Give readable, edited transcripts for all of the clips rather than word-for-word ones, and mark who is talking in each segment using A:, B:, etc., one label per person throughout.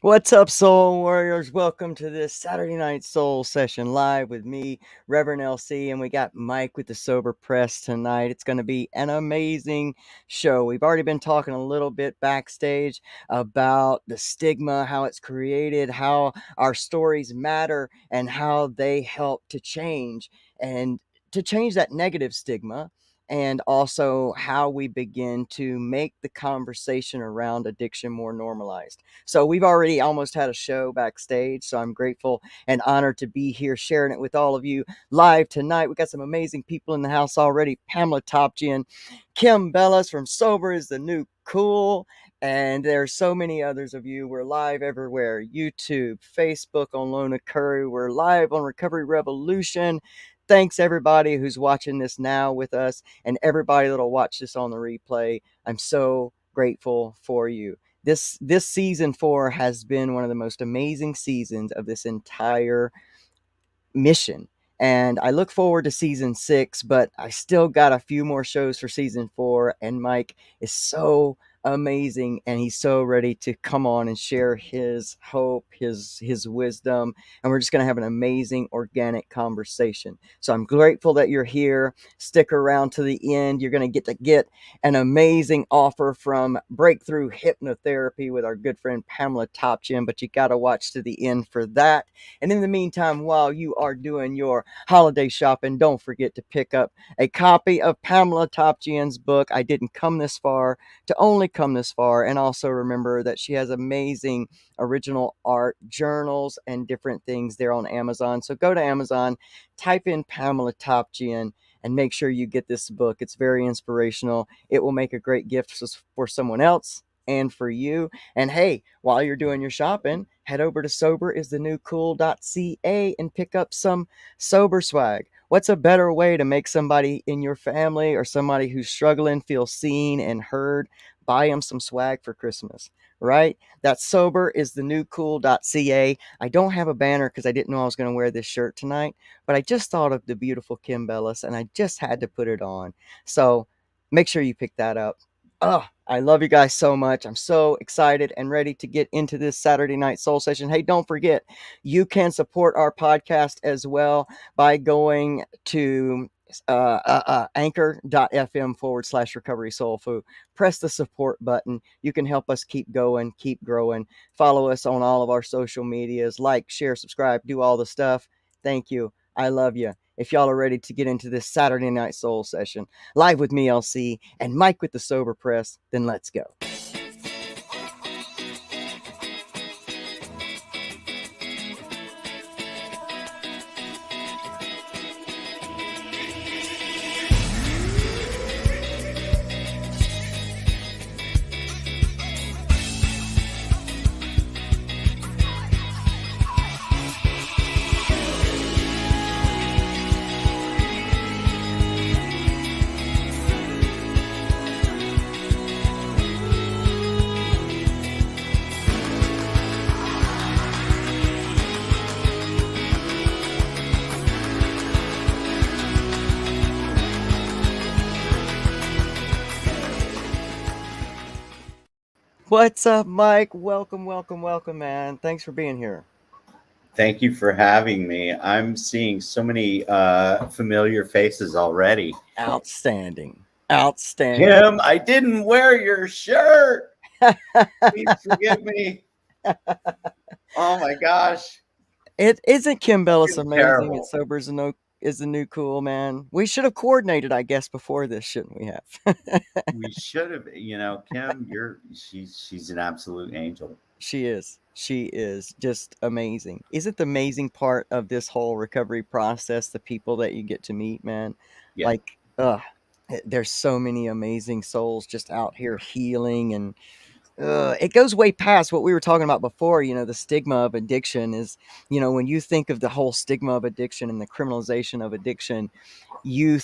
A: What's up, Soul Warriors? Welcome to this Saturday Night Soul Session live with me, Reverend LC, and we got Mike with the Sober Press tonight. It's going to be an amazing show. We've already been talking a little bit backstage about the stigma, how it's created, how our stories matter, and how they help to change and to change that negative stigma, and also how we begin to make the conversation around addiction more normalized. So we've already almost had a show backstage. So I'm grateful and honored to be here sharing it with all of you live tonight. We got some amazing people in the house already. Pamela Topjian, Kim Bellis from Sober is the New Cool. And there's so many others of you. We're live everywhere. YouTube, Facebook on Lona Curry. We're live on Recovery Revolution. Thanks everybody who's watching this now with us and everybody that'll watch this on the replay. I'm so grateful for you. This season 4 has been one of the most amazing seasons of this entire mission. And I look forward to season 6, but I still got a few more shows for season 4. And Mike is so amazing, and he's so ready to come on and share his hope, his wisdom, and we're just going to have an amazing organic conversation. So I'm grateful that you're here. Stick around to the end. You're going to get an amazing offer from Breakthrough Hypnotherapy with our good friend Pamela Topchin, but you got to watch to the end for that. And in the meantime, while you are doing your holiday shopping, don't forget to pick up a copy of Pamela Topjian's book, I Didn't Come This Far to Only Come This Far. And also remember that she has amazing original art, journals, and different things there on Amazon. So go to Amazon, type in Pamela Topjian, and make sure you get this book. It's very inspirational. It will make a great gift for someone else and for you. And hey, while you're doing your shopping, head over to soberistheNewCool.ca and pick up some sober swag. What's a better way to make somebody in your family or somebody who's struggling feel seen and heard? Buy them some swag for Christmas, right? That's soberistheNewCool.ca. I don't have a banner because I didn't know I was going to wear this shirt tonight, but I just thought of the beautiful Kim Bellis and I just had to put it on. So make sure you pick that up. Oh, I love you guys so much. I'm so excited and ready to get into this Saturday Night Soul Session. Hey, don't forget, you can support our podcast as well by going to anchor.fm/recovery soul food. Press the support button. You can help us keep going, keep growing. Follow us on all of our social medias. Like, share, subscribe, do all the stuff. Thank you. I love you. If y'all are ready to get into this Saturday Night Soul Session live with me, LC, and Mike with the Sober Press, then let's go. What's up, Mike? Welcome, welcome, welcome, man. Thanks for being here.
B: Thank you for having me. I'm seeing so many familiar faces already.
A: Outstanding. Outstanding.
B: Kim, I didn't wear your shirt. Please forgive me. Oh my gosh.
A: It isn't Kim Bellis amazing.
B: Terrible.
A: It sobers is the new cool, man. We should have coordinated, I guess, before this, shouldn't we have?
B: We should have, Kim, she's an absolute angel.
A: She is. She is just amazing. Isn't the amazing part of this whole recovery process the people that you get to meet, man?
B: Yeah.
A: Like, there's so many amazing souls just out here healing, and it goes way past what we were talking about before. The stigma of addiction is, when you think of the whole stigma of addiction and the criminalization of addiction, you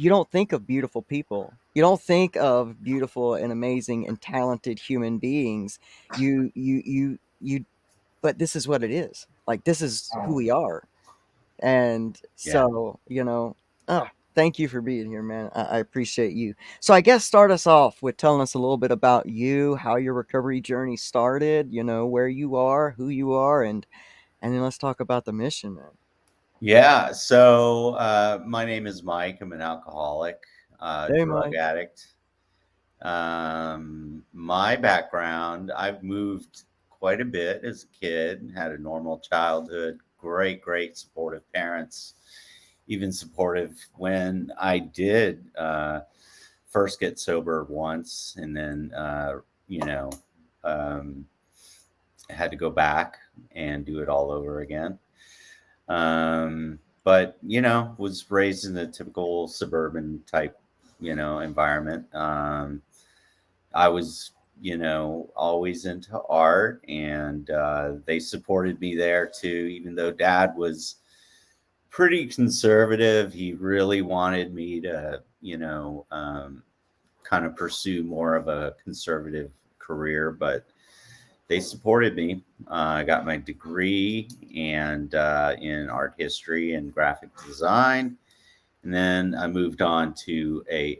A: don't think of beautiful people. You don't think of beautiful and amazing and talented human beings. But this is what it is. Like, this is who we are. And so, Thank you for being here, man. I appreciate you. So I guess start us off with telling us a little bit about you, how your recovery journey started, where you are, who you are, and then let's talk about the mission, man.
B: Yeah. So my name is Mike. I'm an alcoholic,
A: Hey,
B: drug
A: Mike.
B: addict. My background, I've moved quite a bit as a kid, had a normal childhood, great, great supportive parents, even supportive when I did first get sober once and then, you know, um, had to go back and do it all over again. But, was raised in a typical suburban type, environment. I was, always into art, and they supported me there too, even though dad was pretty conservative. He really wanted me to, kind of pursue more of a conservative career, but they supported me. I got my degree and in art history and graphic design, and then I moved on to a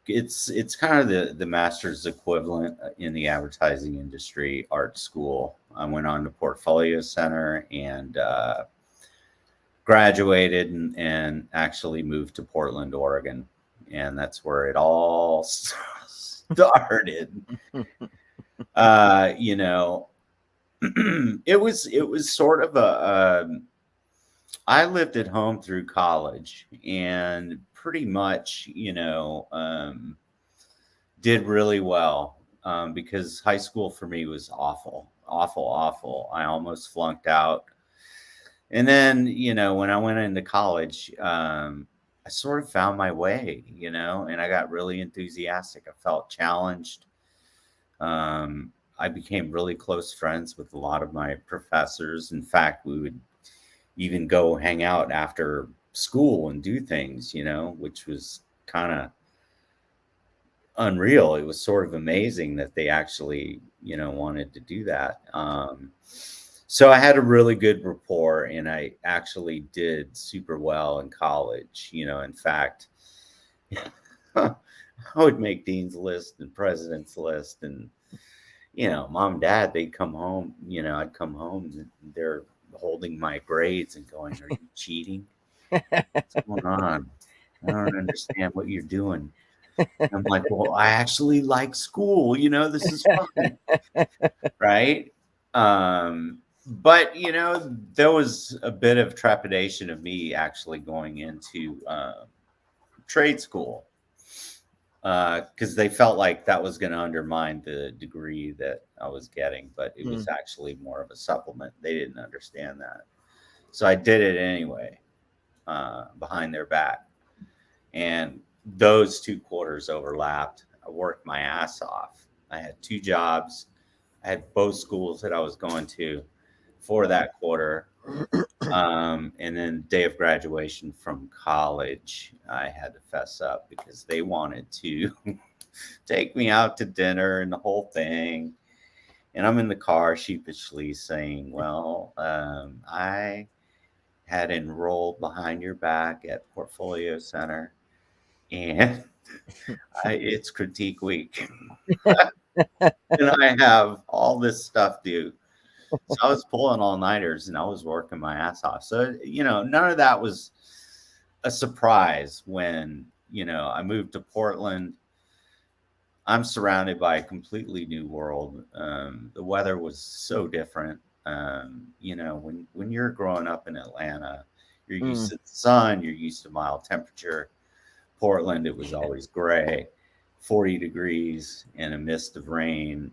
B: it's kind of the master's equivalent in the advertising industry art school. I went on to Portfolio Center and graduated and actually moved to Portland, Oregon, and that's where it all started. Uh, you know, it was sort of I lived at home through college and pretty much, did really well because high school for me was awful, awful, awful. I almost flunked out. And then, when I went into college, I sort of found my way, and I got really enthusiastic. I felt challenged. I became really close friends with a lot of my professors. In fact, we would even go hang out after school and do things, which was kind of unreal. It was sort of amazing that they actually, wanted to do that. So I had a really good rapport, and I actually did super well in college. In fact, I would make dean's list and president's list, and mom and dad, they'd come home. I'd come home, and they're holding my grades and going, "Are you cheating? What's going on? I don't understand what you're doing." I'm like, "Well, I actually like school. This is fun." Right? But there was a bit of trepidation of me actually going into trade school because they felt like that was going to undermine the degree that I was getting, but it
A: Hmm.
B: was actually more of a supplement. They didn't understand that, so I did it anyway behind their back, and those 2 quarters overlapped. I worked my ass off. I had 2 jobs. I had both schools that I was going to for
A: Wow.
B: that quarter. And then day of graduation from college, I had to fess up because they wanted to take me out to dinner and the whole thing. And I'm in the car sheepishly saying, "Well, I had enrolled behind your back at Portfolio Center, and it's critique week, and I have all this stuff due." So I was pulling all nighters and I was working my ass off. So, none of that was a surprise when, I moved to Portland. I'm surrounded by a completely new world. The weather was so different. When you're growing up in Atlanta, you're used
A: Mm.
B: to the sun, you're used to mild temperature. Portland, it was always gray, 40 degrees and a mist of rain.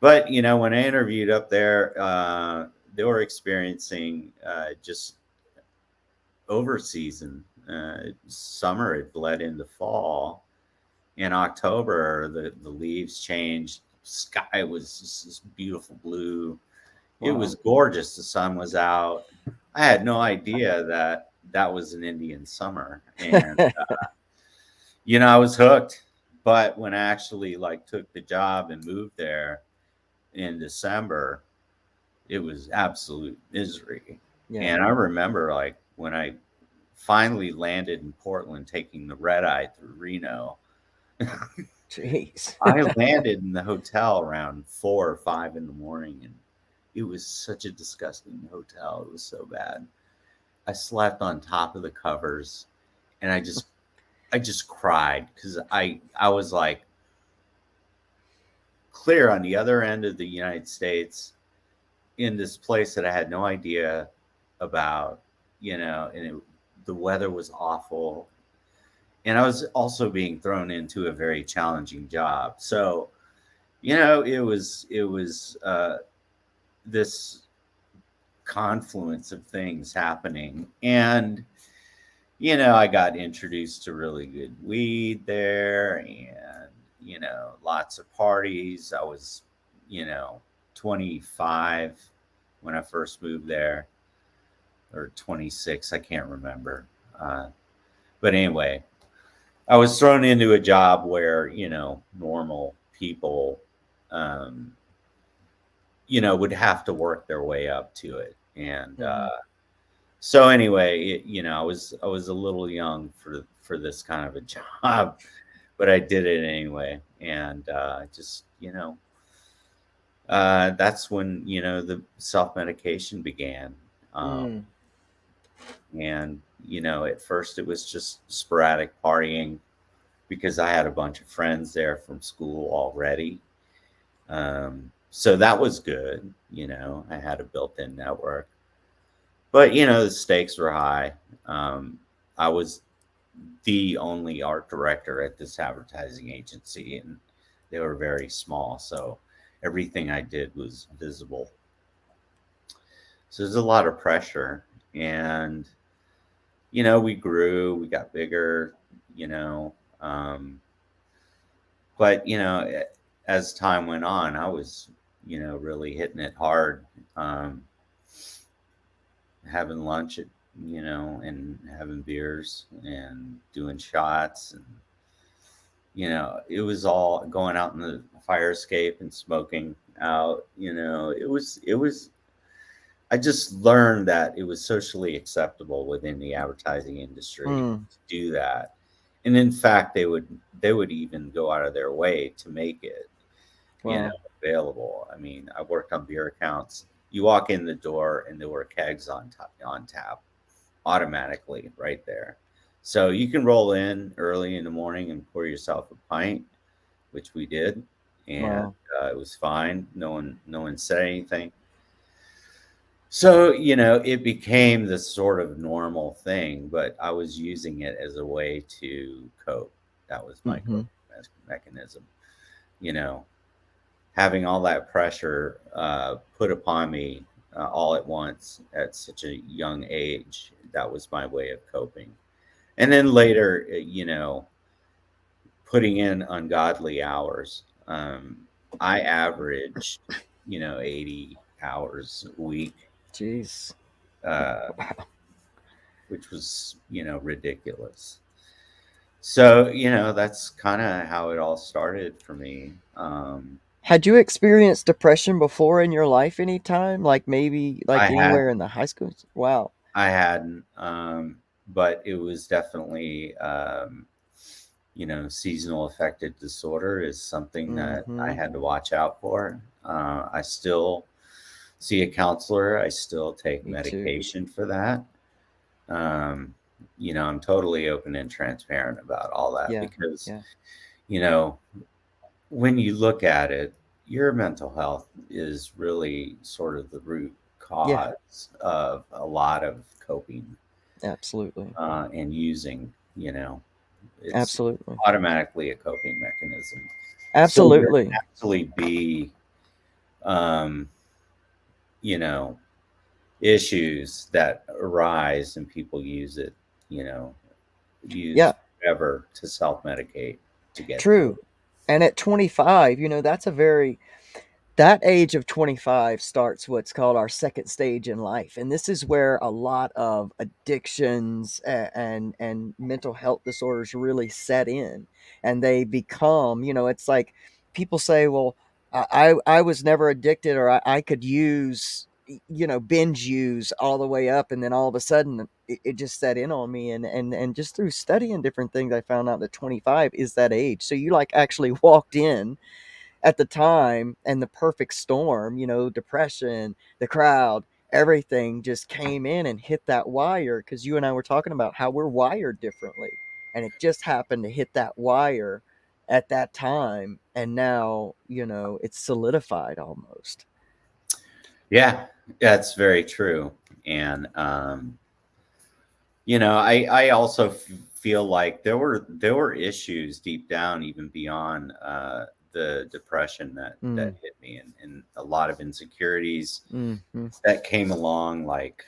B: But when I interviewed up there, they were experiencing just over season. Summer had bled into fall. In October, the leaves changed. Sky was just this beautiful blue. It
A: Wow.
B: was gorgeous. The sun was out. I had no idea that that was an Indian summer, and I was hooked. But when I actually took the job and moved there in December, it was absolute misery.
A: Yeah.
B: And I remember when I finally landed in Portland, taking the red eye through Reno.
A: Jeez.
B: I landed in the hotel around 4 or 5 in the morning, and it was such a disgusting hotel. It was so bad. I slept on top of the covers, and I just cried because I was like clear on the other end of the United States in this place that I had no idea about, and the weather was awful. And I was also being thrown into a very challenging job. So, it was this confluence of things happening. And, I got introduced to really good weed there and, lots of parties. I was, you know, 25 when I first moved there, or 26, I can't remember. But anyway, I was thrown into a job where, normal people, um, would have to work their way up to it. And
A: Mhm.
B: so anyway, I was a little young for this kind of a job, but I did it anyway. And just, that's when, the self medication began.
A: Mm.
B: And, at first it was just sporadic partying because I had a bunch of friends there from school already. So that was good. I had a built in network. But, the stakes were high. I was the only art director at this advertising agency, and they were very small. So everything I did was visible. So there's a lot of pressure. And, we grew, we got bigger, you know. Um, but, as time went on, I was, really hitting it hard. Um, Having lunch at, and having beers and doing shots, and it was all going out in the fire escape and smoking out. It was I just learned that it was socially acceptable within the advertising industry
A: Mm.
B: to do that. And in fact, they would even go out of their way to make it, you know,
A: Wow.
B: available. I mean, I worked on beer accounts. You walk in the door and there were kegs on tap automatically right there. So you can roll in early in the morning and pour yourself a pint, which we did, and
A: Wow.
B: it was fine. No one said anything. So, it became this sort of normal thing, but I was using it as a way to cope. That was my
A: Hmm.
B: coping mechanism. You know, Having all that pressure put upon me all at once at such a young age, that was my way of coping. And then later, putting in ungodly hours. I averaged, 80 hours a week.
A: Jeez.
B: Uh, which was, ridiculous. So, that's kind of how it all started for me.
A: Had you experienced depression before in your life anytime? Like maybe like
B: I had,
A: anywhere in the high school? Wow.
B: I hadn't, but it was definitely, seasonal affective disorder is something that I
A: Hmm.
B: had to watch out for. I still see a counselor. I still take
A: Me too.
B: medication for that. Um, I'm totally open and transparent about all that
A: Yeah.
B: because,
A: Yeah.
B: you know, when you look at it, your mental health is really sort of the root
A: Yeah.
B: cause of a lot of coping
A: Absolutely.
B: and using, it's
A: Absolutely.
B: automatically a coping mechanism. So there
A: Absolutely.
B: actually be, um, you know, issues that arise and people use it, you know,
A: Yeah.
B: use whatever to self medicate to get through
A: True.
B: it.
A: And at 25, that's a very that age of 25 starts what's called our second stage in life, and this is where a lot of addictions and mental health disorders really set in, and they become, it's like people say, well, I was never addicted, or I could use, binge use all the way up, and then all of a sudden it just set in on me, and just through studying different things, I found out that 25 is that age. So you like actually walked in at the time, and the perfect storm, depression, the crowd, everything just came in and hit that wire, because you and I were talking about how we're wired differently, and it just happened to hit that wire at that time, and now it's solidified almost.
B: Yeah, that's very true. And I also feel like there were issues deep down, even beyond the depression that
A: Mm,
B: hit me, and a lot of insecurities
A: mm-hmm.
B: that came along, like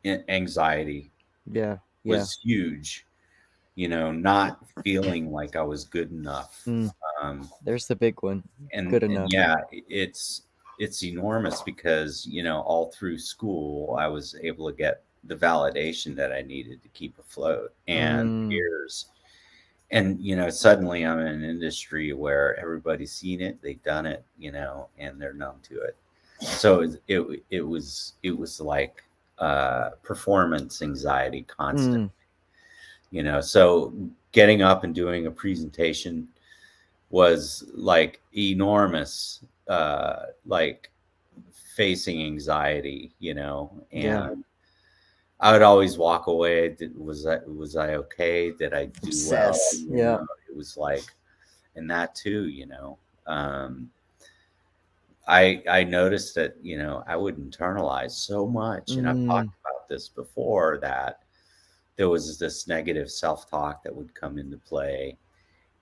B: anxiety
A: Yeah, yeah.
B: was huge. Not feeling like I was good enough.
A: Mm,
B: Um,
A: there's the big one.
B: and
A: Good
B: and
A: enough.
B: yeah, it's enormous because all through school I was able to get the validation that I needed to keep afloat, and
A: Mm,
B: peers. And suddenly I'm in an industry where everybody's seen it, they've done it, and they're numb to it. So it was like performance anxiety constant.
A: mm,
B: So getting up and doing a presentation was like enormous, like facing anxiety,
A: yeah.
B: and I would always walk away. Was I okay? Did I do well?
A: Obsess. Yeah.
B: It was like, and that too, um, I noticed that, I would internalize so much, and I've
A: Mm,
B: talked about this before, that there was this negative self-talk that would come into play,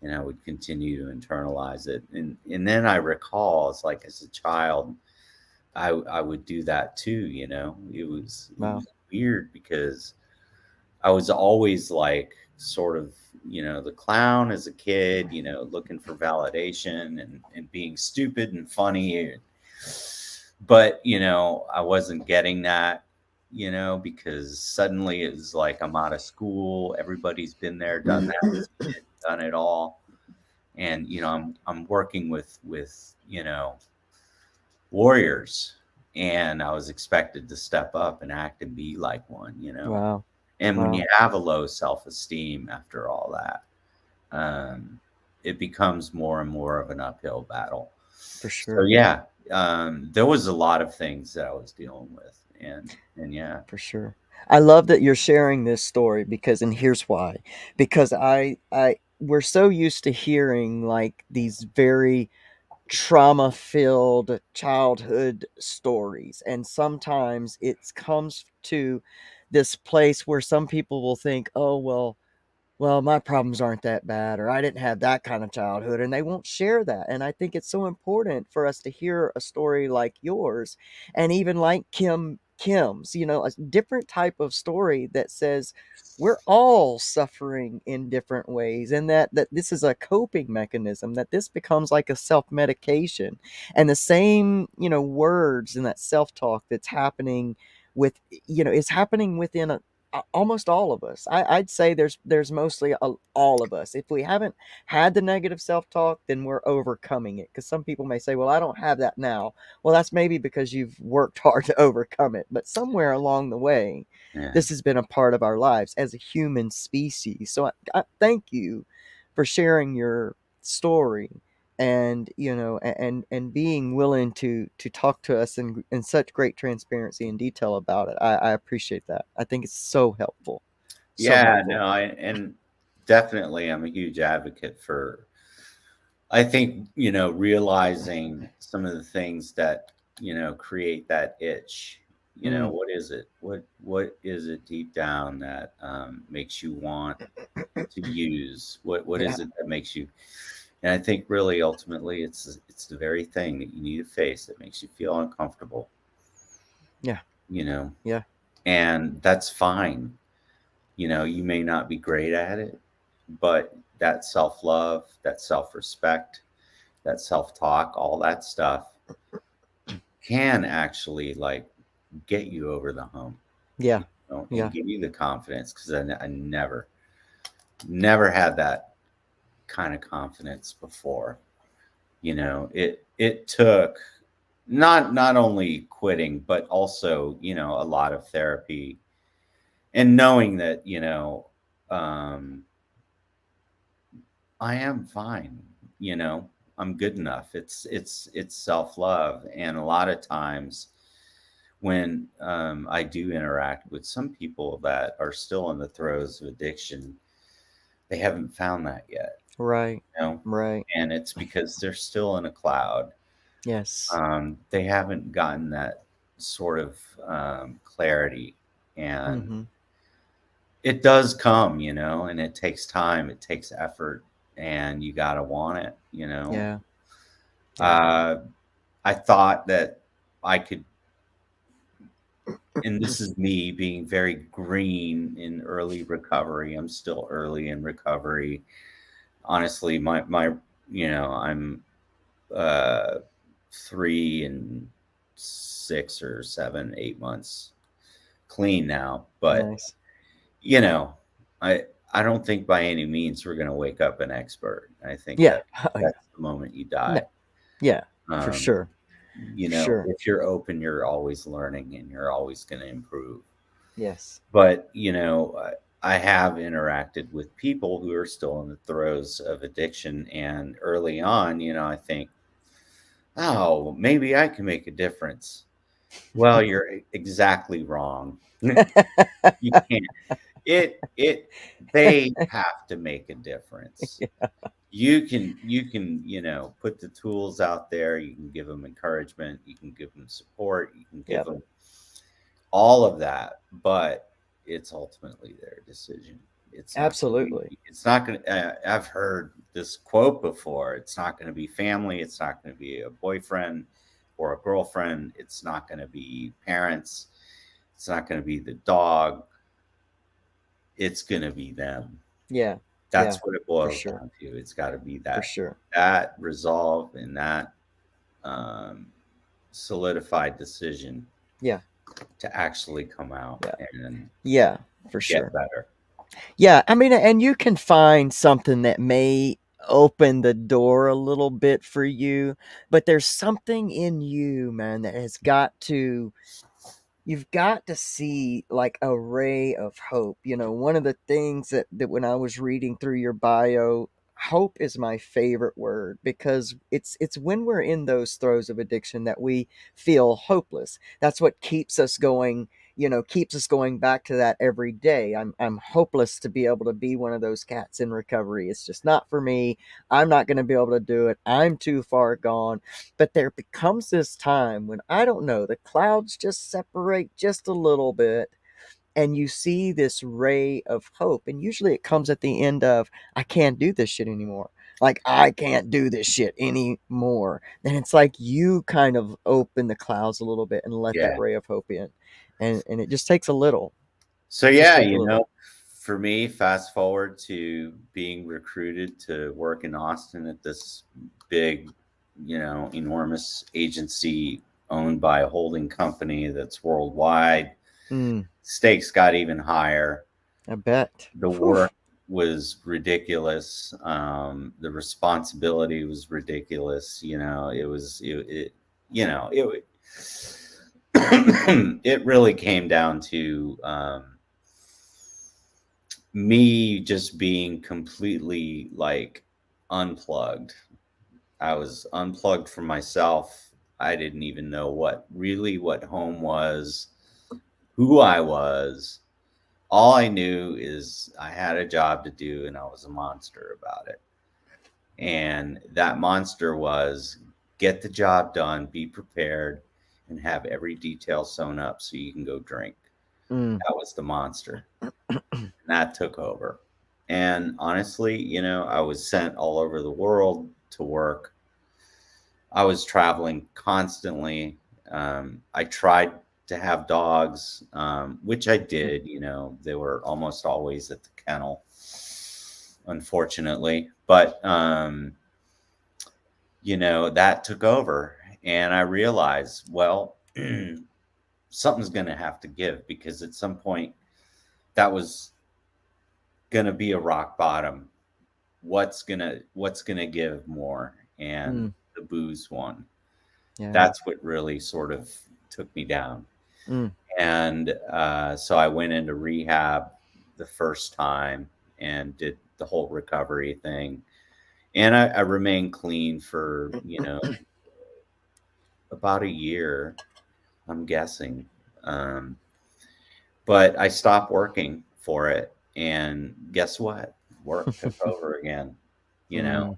B: and I would continue to internalize it. And then I recall, it's like as a child, I would do that too. It was
A: wow.
B: weird because I was always like sort of the clown as a kid, looking for validation, and being stupid and funny. But I wasn't getting that. Because suddenly it was like I'm out of school. Everybody's been there, done that, seen it, done it all. And I'm working with warriors, and I was expected to step up and act and be like one.
A: Wow.
B: And when
A: Wow.
B: you have a low self-esteem after all that, it becomes more and more of an uphill battle.
A: For
B: So
A: sure.
B: yeah, there was a lot of things that I was dealing with, and yeah.
A: For sure. I love that you're sharing this story, because, and here's why. Because we're so used to hearing like these very trauma filled childhood stories, and sometimes it comes to this place where some people will think, oh well, my problems aren't that bad, or I didn't have that kind of childhood, and they won't share that. And I think it's so important for us to hear a story like yours, and even like Kim's, a different type of story that says we're all suffering in different ways, and that this is a coping mechanism, that this becomes like a self-medication, and the same, words and that self-talk that's happening with, is happening within almost all of us. I'd say there's mostly all of us. If we haven't had the negative self-talk, then we're overcoming it, because some people may say, well, I don't have that now. Well, that's maybe because you've worked hard to overcome it, but somewhere along the way,
B: Yeah.
A: this has been a part of our lives as a human species. So I thank you for sharing your story, and and being willing to talk to us in such great transparency and detail about it. I appreciate that. I think it's so helpful. So
B: Yeah,
A: helpful.
B: no, and definitely I'm a huge advocate for, I think, realizing some of the things that, create that itch.
A: Mm.
B: What is it? What is it deep down that makes you want to use? What
A: Yeah.
B: is it that makes you? And I think really ultimately it's the very thing that you need to face that makes you feel uncomfortable,
A: Yeah.
B: you know,
A: Yeah.
B: and that's fine. You may not be great at it, but that self-love, that self-respect, that self-talk, all that stuff can actually like get you over the hump,
A: Yeah.
B: and
A: Yeah.
B: give you the confidence. Because I never had that kind of confidence before. It took not only quitting, but also, a lot of therapy, and knowing that, um, I am fine, you know, I'm good enough. It's self-love. And a lot of times when I do interact with some people that are still in the throes of addiction, they haven't found that yet,
A: Right.
B: you know,
A: Right.
B: and it's because they're still in a cloud.
A: Yes.
B: They haven't gotten that sort of clarity, and
A: Mm-hmm.
B: it does come, and it takes time, it takes effort, and you got to want it.
A: Yeah. Yeah.
B: Uh, I thought that I could, and this is me being very green in early recovery. I'm still early in recovery. Honestly, I'm uh, 3 and 6 or 7, 8 months clean now, but
A: Nice.
B: you know, I I don't think by any means we're going to wake up an expert. I think
A: Yeah.
B: that
A: Oh, yeah.
B: that's the moment you
A: No.
B: die.
A: Yeah. For
B: Um,
A: sure. For sure.
B: if you're open, you're always learning and you're always going to improve.
A: Yes.
B: But, I have interacted with people who are still in the throes of addiction. And early on, I think, oh, maybe I can make a difference. Well, you're exactly wrong. You can't. They have to make a difference. You can put the tools out there, you can give them encouragement, you can give them support, you can give
A: Yep.
B: them all of that, but it's ultimately their decision.
A: Absolutely.
B: It's not going to I've heard this quote before. It's not going to be family, it's not going to be a boyfriend or a girlfriend, it's not going to be parents, it's not going to be the dog, it's going to be them.
A: Yeah.
B: That's
A: Yeah.
B: what it
A: For
B: boils
A: sure.
B: down to. It's got to be
A: For
B: that
A: sure.
B: that resolve and that um, solidified decision
A: Yeah.
B: to actually come out
A: Yeah.
B: and
A: Yeah. For
B: get
A: sure.
B: better.
A: Yeah, I mean, and you can find something that may open the door a little bit for you, but there's something in you, man, that has got to you've got to see like a ray of hope. One of the things that when I was reading through your bio, hope is my favorite word because it's when we're in those throes of addiction that we feel hopeless. That's what keeps us going, keeps us going back to that every day. I'm hopeless to be able to be one of those cats in recovery. It's just not for me. I'm not going to be able to do it. I'm too far gone. But there becomes this time when, I don't know, the clouds just separate just a little bit and you see this ray of hope. And usually it comes at the end of, I can't do this shit anymore. Like, I can't do this shit anymore. And it's like you kind of open the clouds a little bit and let that
B: Yeah.
A: ray of hope in. And it just takes a little,
B: So
A: just
B: yeah,
A: take a little.
B: for me, fast forward to being recruited to work in Austin at this big, enormous agency owned by a holding company that's worldwide.
A: Mm,
B: Stakes got even higher.
A: I bet.
B: The
A: Whew.
B: work was ridiculous. The responsibility was ridiculous. It was it it it really came down to me just being completely like unplugged. I was unplugged from myself. I didn't even know what home was, who I was. All I knew is I had a job to do and I was a monster about it. And that monster was get the job done, be prepared, and have every detail sewn up so you can go drink.
A: Mm,
B: That was the monster. And that took over. And honestly, I was sent all over the world to work. I was traveling constantly. I tried to have dogs, which I did. They were almost always at the kennel, unfortunately. But, that took over. And I realized, well, something's going to have to give because at some point that was going to be a rock bottom. What's gonna give more? And
A: mm,
B: the booze won.
A: Yeah.
B: That's what really sort of took me down.
A: Mm.
B: And so I went into rehab the first time and did the whole recovery thing. And I remained clean for, about a year, I'm guessing. Um, but I stopped working for it. And guess what? Work took over again.
A: Mm.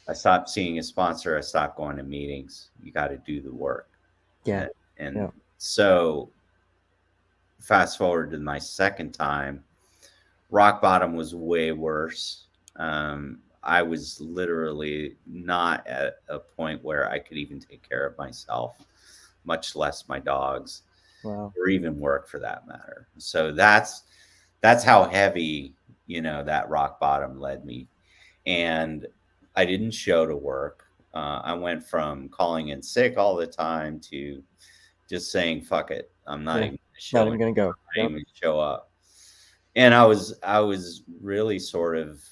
B: I stopped seeing a sponsor. I stopped going to meetings. You got to do the work.
A: Yeah.
B: And, and
A: Yeah.
B: so fast forward to my second time, rock bottom was way worse. I was literally not at a point where I could even take care of myself, much less my dogs,
A: Wow.
B: or even work for that matter. So that's how heavy, that rock bottom led me. And I didn't show to work. I went from calling in sick all the time to just saying "fuck it." I'm not
A: Yeah.
B: even
A: Not
B: showing.
A: even gonna go.
B: I
A: Yep.
B: didn't even show up. And I was really sort of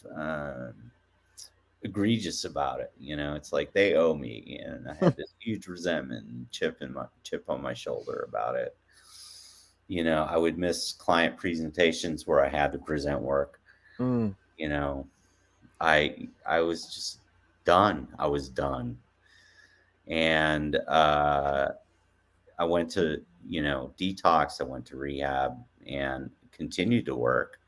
B: egregious about it. It's like they owe me, and I had this huge resentment and chip on my shoulder about it. I would miss client presentations where I had to present work.
A: Mm.
B: You know, I was just done. I was done, and I went to detox. I went to rehab and continued to work.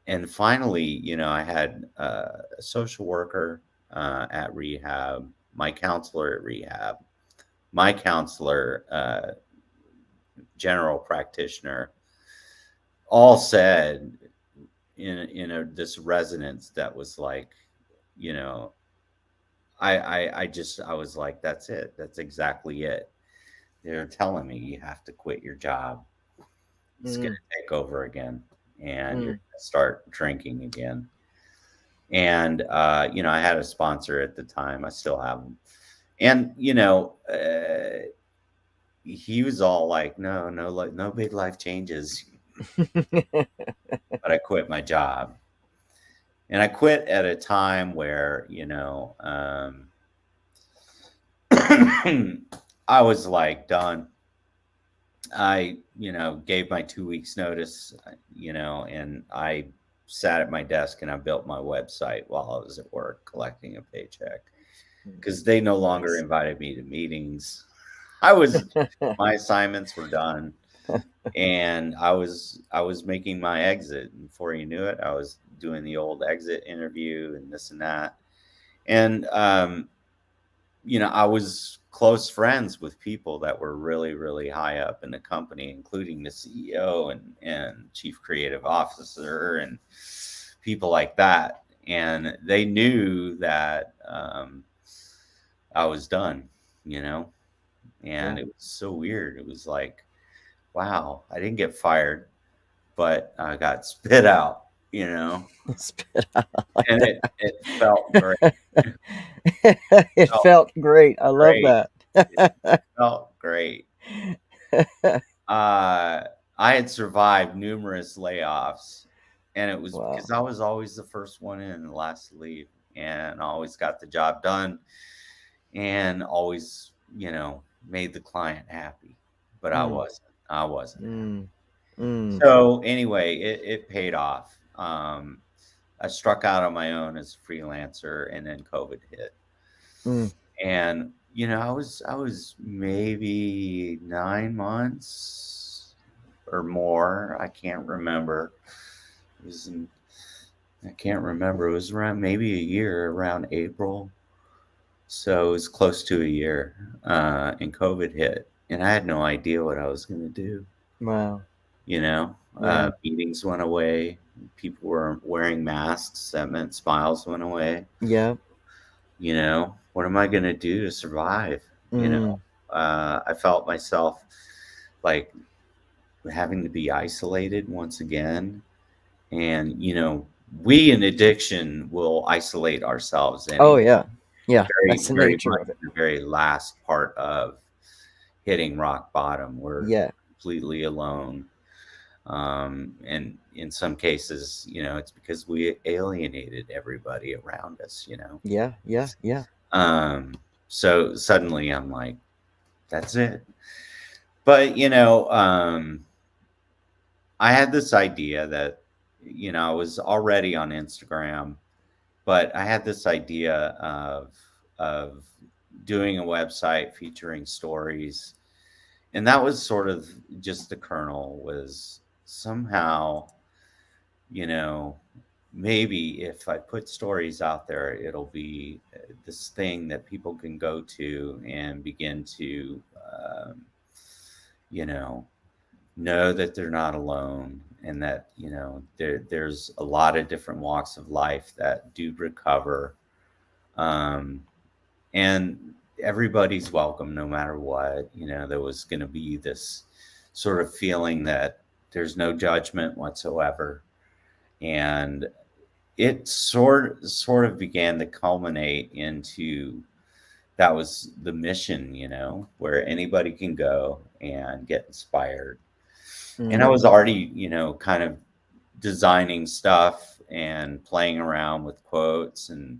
B: And finally, I had a social worker at rehab, my counselor at rehab, my counselor, general practitioner, all said in this resonance that was like, you know, I was like, that's it. That's exactly it. They're telling me you have to quit your job. It's going
A: Mm.
B: to take over again, and you're
A: Mm.
B: going to start drinking again. And I had a sponsor at the time. I still have him, and he was all like, "No, no, like no big life changes." But I quit my job, and I quit at a time where I was like done. I gave my 2 weeks notice, and I sat at my desk and I built my website while I was at work collecting a paycheck because they no longer
A: Nice.
B: invited me to meetings. I was My assignments were done, and I was making my exit. And before you knew it, I was doing the old exit interview and this and that. And I was close friends with people that were really, really high up in the company, including the CEO and chief creative officer and people like that. And they knew that I was done, you know,
A: Yeah.
B: and it was so weird. It was like, wow, I didn't get fired, but I got spit out,
A: Spit out like
B: and
A: that.
B: it felt great.
A: It
B: Felt
A: felt great. I love
B: great.
A: that.
B: It felt great. Uh, I had survived numerous layoffs, and it was because
A: Wow.
B: I was always the first one in and the last to leave, and I always got the job done, and always, made the client happy. But I
A: Mm.
B: wasn't. I wasn't happy.
A: Mm. Mm.
B: So anyway, it paid off. I struck out on my own as a freelancer, and then COVID hit.
A: Mm.
B: And I was maybe 9 months or more. I can't remember. It was in, I can't remember. It was around maybe a year, around April. So it was close to a year. And COVID hit, and I had no idea what I was going to do.
A: Wow. Yeah.
B: Meetings went away. People were wearing masks. That meant smiles went away.
A: Yeah.
B: What am I going to do to survive?
A: Mm.
B: I felt myself like having to be isolated once again. And, we in addiction will isolate ourselves
A: Oh
B: anyway.
A: yeah. Yeah.
B: Very,
A: That's the
B: very
A: nature
B: much
A: of it.
B: the very last part of hitting rock bottom. We're
A: Yeah.
B: completely alone. And in some cases, it's because we alienated everybody around us.
A: Yeah. Yeah. Yeah.
B: Um, So suddenly I'm like, that's it. But, I had this idea that, I was already on Instagram, but I had this idea of doing a website featuring stories. And that was sort of just the kernel, was somehow, you know, maybe if I put stories out there, it'll be this thing that people can go to and begin to, you know that they're not alone, and that there's a lot of different walks of life that do recover, um, and everybody's welcome no matter what. There was going to be this sort of feeling that there's no judgment whatsoever, and it sort of began to culminate into, that was the mission, where anybody can go and get inspired. And I was
A: Mm,
B: already, kind of designing stuff and playing around with quotes and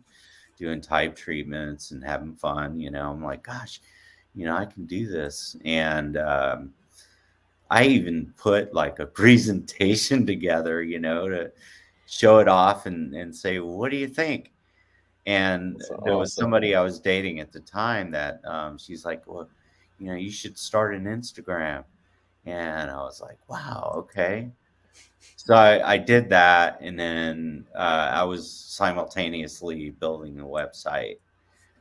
B: doing type treatments and having fun. I'm like, gosh, I can do this. And I even put like a presentation together, to show it off and say, well, what do you think? And
A: that's
B: there was
A: awesome.
B: somebody I was dating at the time that she's like, well, you should start an Instagram. And I was like, wow, okay. So I did that, and then I was simultaneously building a website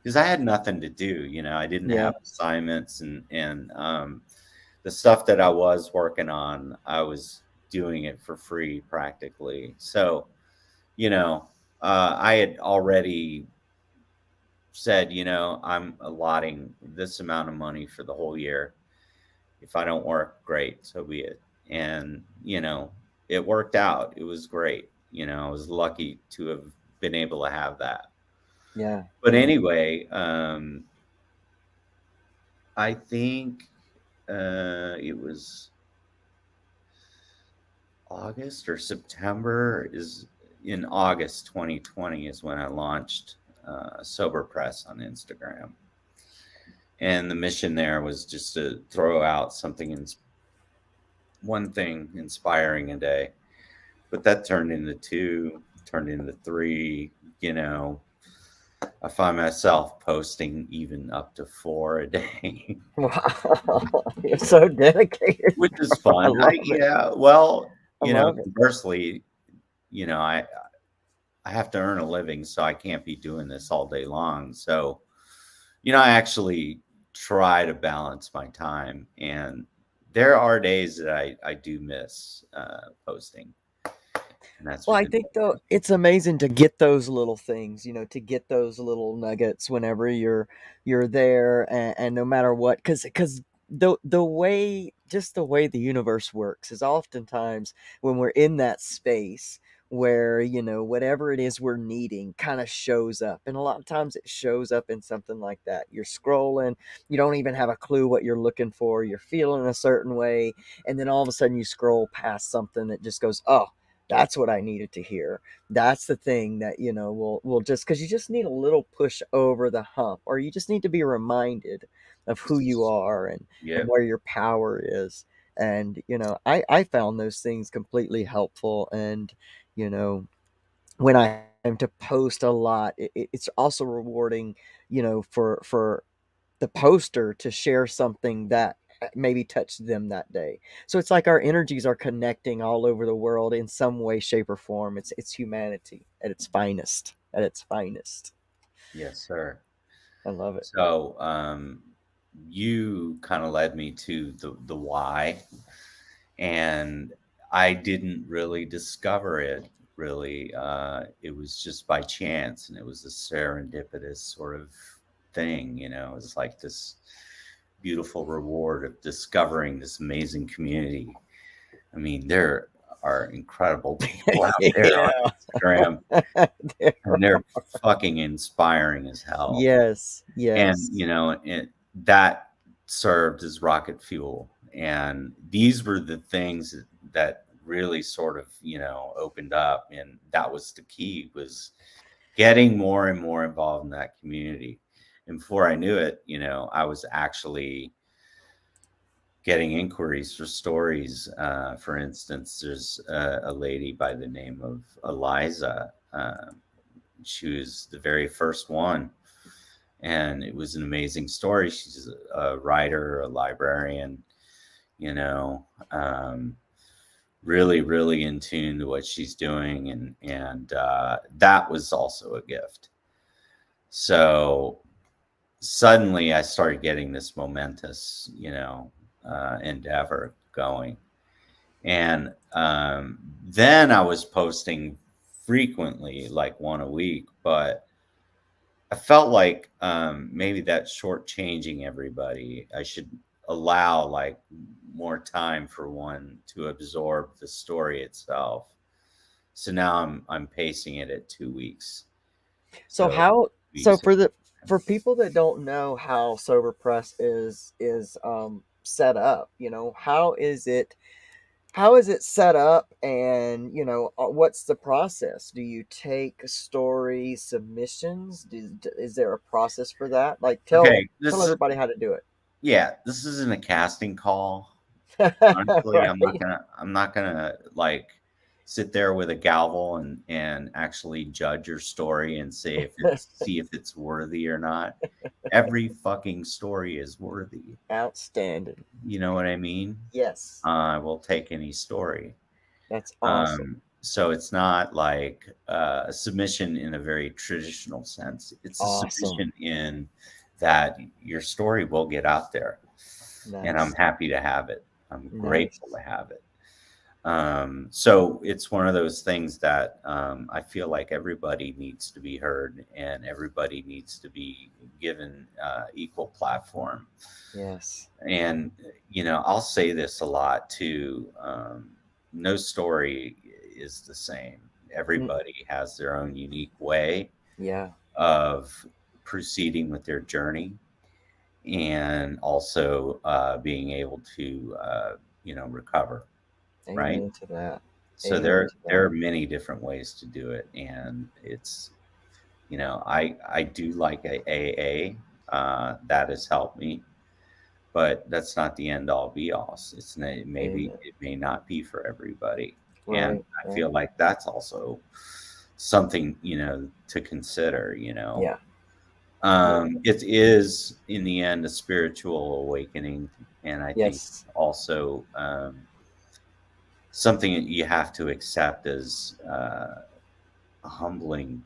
B: because I had nothing to do. I didn't
A: Yeah.
B: have assignments, and the stuff that I was working on, I was doing it for free practically. So I had already said, I'm allotting this amount of money for the whole year. If I don't work, great, so be it. And, it worked out. It was great. I was lucky to have been able to have that.
A: Yeah.
B: But
A: Yeah.
B: anyway, I think it was August or September, is in August 2020 is when I launched Sober Press on Instagram. And the mission there was just to throw out something, one thing inspiring a day. But that turned into two, turned into three. You know, I find myself posting even up to four a day,
A: Wow. You're so dedicated.
B: which is
A: I
B: fun.
A: love it.
B: Yeah, well,
A: I love it.
B: conversely, you know, I I have to earn a living, so I can't be doing this all day long. So, I actually try to balance my time, and there are days that I do miss posting, and that's
A: Well, I
B: within.
A: think though it's amazing to get those little things, to get those little nuggets whenever you're there, and no matter what, because the way just the way the universe works is oftentimes when we're in that space where whatever it is we're needing kind of shows up, and a lot of times it shows up in something like that. You're scrolling, you don't even have a clue what you're looking for, you're feeling a certain way, and then all of a sudden you scroll past something that just goes, oh, that's what I needed to hear. That's the thing that will just, because you just need a little push over the hump, or you just need to be reminded of who you are, and
B: Yep.
A: where your power is. And I found those things completely helpful. And you know when I have time to post a lot, it's also rewarding, for the poster to share something that maybe touched them that day. So it's like our energies are connecting all over the world in some way, shape, or form. It's humanity at its finest. At its finest.
B: Yes, sir.
A: I love it.
B: So, you kind of led me to the why, and I didn't really discover it. Really, it was just by chance, and it was a serendipitous sort of thing. It was like this beautiful reward of discovering this amazing community. I mean, there are incredible people out there on
A: Yeah.
B: Instagram, and they're fucking inspiring as hell.
A: Yes.
B: And
A: Yes.
B: that served as rocket fuel, and these were the things that really sort of opened up, and that was the key, was getting more and more involved in that community. And before I knew it, I was actually getting inquiries for stories. For instance, there's a lady by the name of Eliza. She was the very first one, and it was an amazing story. She's a writer, a librarian, you know, um, really, really in tune to what she's doing, and that was also a gift. So suddenly, I started getting this momentous, endeavor going. And then I was posting frequently, like one a week, but I felt like maybe that's shortchanging everybody. I should allow like more time for one to absorb the story itself. So now I'm pacing it at 2 weeks.
A: So
B: So
A: how so
B: weeks.
A: for the for people that don't know how Sober Press is set up, how is it set up, and what's the process? Do you take story submissions? Is there a process for that? Like
B: Okay,
A: tell
B: this
A: everybody how to do it.
B: yeah, this isn't a casting call. Honestly,
A: Right.
B: I'm not gonna like sit there with a gavel and actually judge your story and see if it's worthy or not. Every fucking story is worthy.
A: Outstanding.
B: You know what I mean?
A: Yes.
B: I will take any story.
A: That's awesome.
B: So it's not like a submission in a very traditional sense. It's a
A: Awesome.
B: submission in that your story will get out there, and I'm
A: Nice.
B: happy to have it. I'm grateful
A: Nice.
B: to have it. So it's one of those things that I feel like everybody needs to be heard and everybody needs to be given equal platform.
A: Yes.
B: And, I'll say this a lot too. No story is the same.
A: Mm,
B: Everybody has their own unique way
A: yeah.
B: of proceeding with their journey and also being able to, recover, right?
A: Amen to that.
B: So
A: Amen to
B: there are
A: that.
B: many different ways to do it, and it's I do like AA. That has helped me, but that's not the end all be all. Maybe
A: Amen.
B: it may not be for everybody, and
A: Right.
B: I
A: Right.
B: feel like that's also something to consider.
A: Yeah. Yeah.
B: It is in the end a spiritual awakening, and I think
A: Yes.
B: also something that you have to accept as a humbling